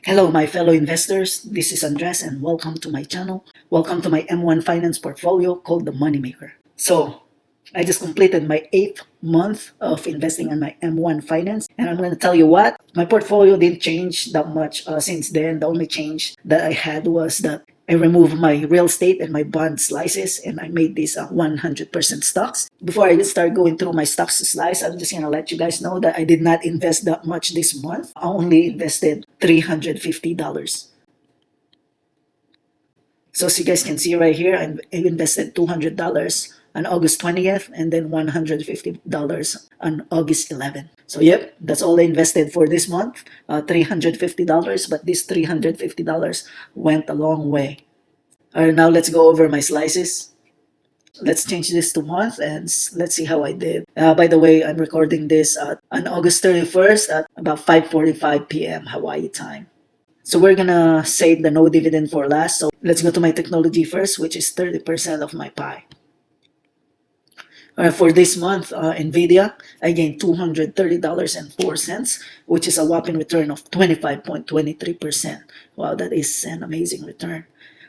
Hello, my fellow investors. This is Andres, and welcome to my channel. Welcome to my M1 Finance portfolio called the Moneymaker. So, I just completed my 8th month of investing in my M1 Finance, and I'm going to tell you what, my portfolio didn't change that much since then. The only change that I had was that I removed my real estate and my bond slices, and I made these 100% stocks. Before I start going through my stocks slice, I'm just going to let you guys know that I did not invest that much this month. I only invested $350. So as you guys can see right here, I invested $200 on August 20th and then $150 on August 11th. So yep, that's all I invested for this month, $350, but this $350 went a long way. All right, now let's go over my slices. Let's change this to month and let's see how I did. By the way, I'm recording this on August 31st at about 5:45 p.m. Hawaii time. So we're gonna save the no dividend for last. So let's go to my technology first, which is 30% of my pie. For this month, NVIDIA, I gained $230.04, which is a whopping return of 25.23%. Wow, that is an amazing return.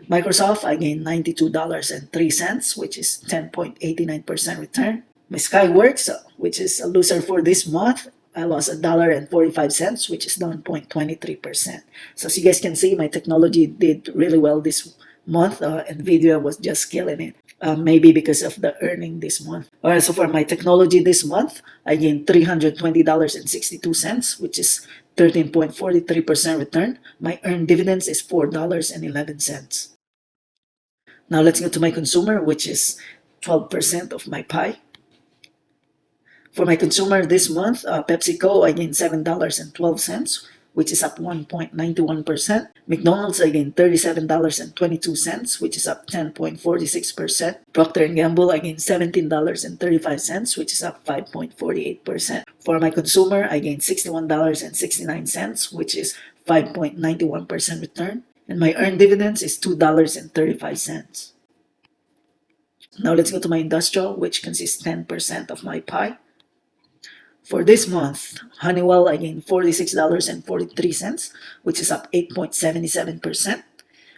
Microsoft, I gained $92.03, which is 10.89% return. My Skyworks, which is a loser for this month, I lost $1.45, which is down 0.23%. So as you guys can see, my technology did really well this month. NVIDIA was just killing it. Maybe because of the earning this month. Alright, so for my technology this month, I gained $320.62, which is 13.43% return. My earned dividends is $4.11. Now let's go to my consumer, which is 12% of my pie. For my consumer this month, PepsiCo, I gained $7.12, which is up 1.91%. McDonald's, I gained $37.22, which is up 10.46%. Procter & Gamble, I gained $17.35, which is up 5.48%. For my consumer, I gained $61.69, which is 5.91% return. And my earned dividends is $2.35. Now let's go to my industrial, which consists 10% of my pie. For this month, Honeywell, I gained $46.43, which is up 8.77%.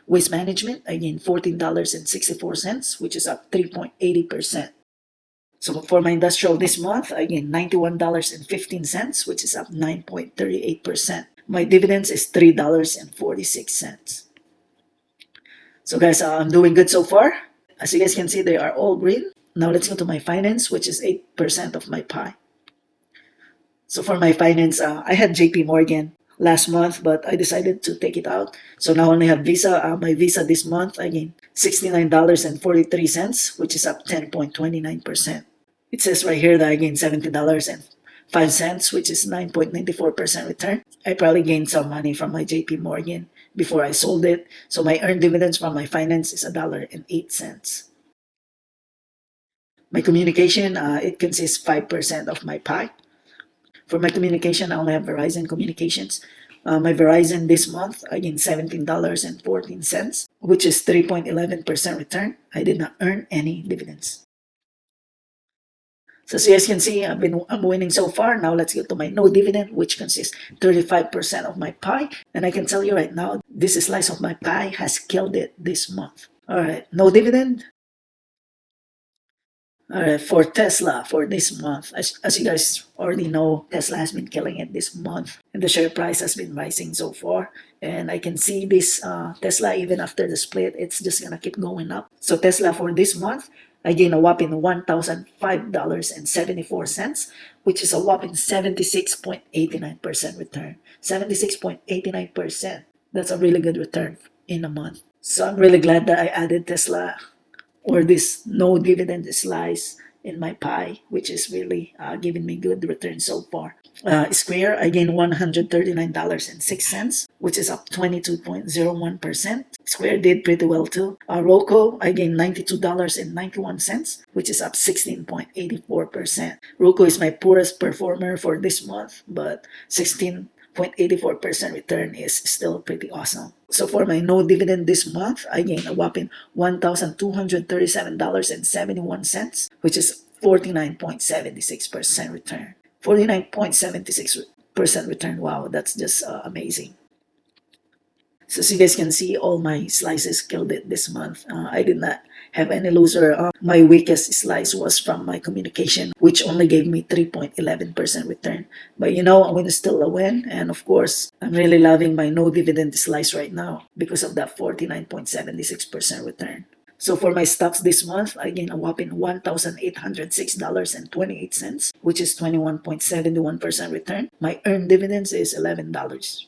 Waste Management, I gained $14.64, which is up 3.80%. So for my industrial this month, I gained $91.15, which is up 9.38%. My dividends is $3.46. So guys, I'm doing good so far. As you guys can see, they are all green. Now let's go to my finance, which is 8% of my pie. So for my finance, I had JP Morgan last month, but I decided to take it out. So now I only have Visa. My Visa this month, I gained $69.43, which is up 10.29%. It says right here that I gained $70.05, which is 9.94% return. I probably gained some money from my JP Morgan before I sold it. So my earned dividends from my finance is $1.08. My communication, it consists 5% of my pie. For my communication, I only have Verizon Communications. My Verizon this month, I gained $17.14, which is 3.11% return. I did not earn any dividends. So as you guys can see, I'm winning so far. Now let's get to my no dividend, which consists 35% of my pie. And I can tell you right now, this slice of my pie has killed it this month. All right, no dividend. Alright, for Tesla for this month, as you guys already know, Tesla has been killing it this month, and the share price has been rising so far. And I can see this Tesla, even after the split, it's just gonna keep going up. So Tesla for this month, I gained a whopping $1,005.74, which is a whopping 76.89% return. 76.89%. That's a really good return in a month. So I'm really glad that I added Tesla or this no dividend slice in my pie, which is really giving me good return so far. Square, I gained $139.06, which is up 22.01%. Square did pretty well too. Roku, I gained $92.91, which is up 16.84%. Roku is my poorest performer for this month, but 16.84% return is still pretty awesome. So for my no dividend this month, I gained a whopping $1,237.71, which is 49.76% return. 49.76% return. Wow, that's just amazing. So as you guys can see, all my slices killed it this month. I did not have any loser. My weakest slice was from my communication, which only gave me 3.11% return. But I'm going to still a win. And of course, I'm really loving my no dividend slice right now because of that 49.76% return. So for my stocks this month, I gained a whopping $1,806.28, which is 21.71% return. My earned dividends is $11.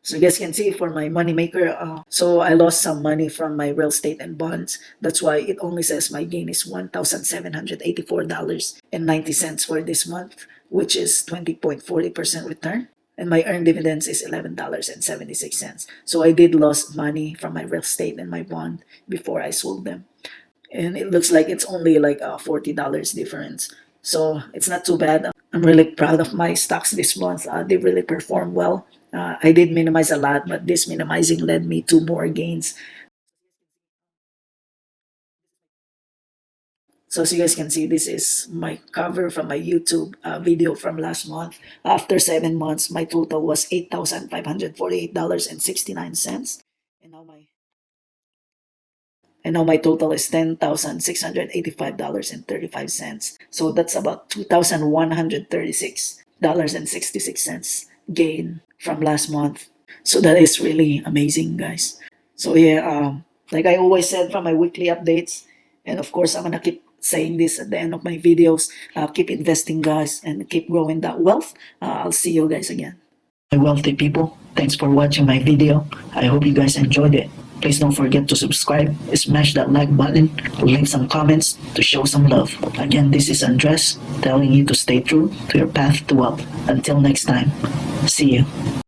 So you guys can see for my money maker, so I lost some money from my real estate and bonds. That's why it only says my gain is $1,784.90 for this month, which is 20.40% return. And my earned dividends is $11.76. So I did lose money from my real estate and my bond before I sold them. And it looks like it's only like a $40 difference. So it's not too bad. I'm really proud of my stocks this month. They really performed well. I did minimize a lot, but this minimizing led me to more gains. So as you guys can see, this is my cover from my YouTube video from last month. After 7 months, my total was $8,548.69. And now my and now my total is $10,685.35. So that's about $2,136.66 gain from last month. So that is really amazing, guys. So yeah, like I always said from my weekly updates, and of course I'm gonna keep saying this at the end of my videos. Keep investing, guys, and keep growing that wealth. I'll see you guys again. My wealthy people, thanks for watching my video. I hope you guys enjoyed it. Please don't forget to subscribe, smash that like button, leave some comments to show some love. Again, this is Andres telling you to stay true to your path to wealth. Until next time, see you.